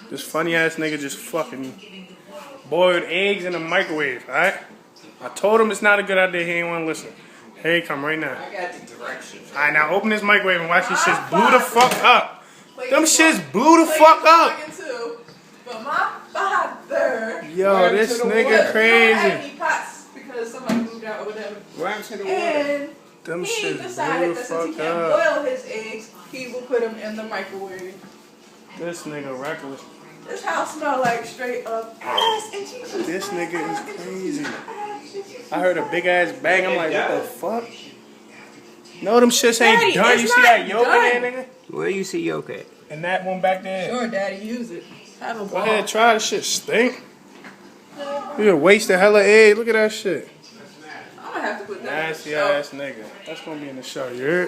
This funny ass nigga just fucking boiled eggs in the microwave, alright? I told him it's not a good idea, he ain't wanna listen. Hey, come right now. I got the directions. Alright, now open this microwave and watch these shits blew the fuck up. Them shits blew the fuck up. But my father. Yo, this nigga crazy. Don't have any pots because somebody moved out or whatever. What happened to the water? And Them he shits blew decided the that since he fuck can't up. boil his eggs, he will put them in the microwave. This nigga reckless. This house smell like straight up ass and cheese. This nigga is crazy. I heard a big ass bang. I'm like, what the fuck? No, them shits ain't Daddy, done. it's You see that not yolk in there, nigga? Where you see yolk at? And that one back there. Sure, Daddy, use it. Have a Go ball. ahead, try this shit. Stink. You waste a hella egg. Look at that shit. I'm gonna have to put that in the Nasty show. ass nigga. That's gonna be in the show. You heard?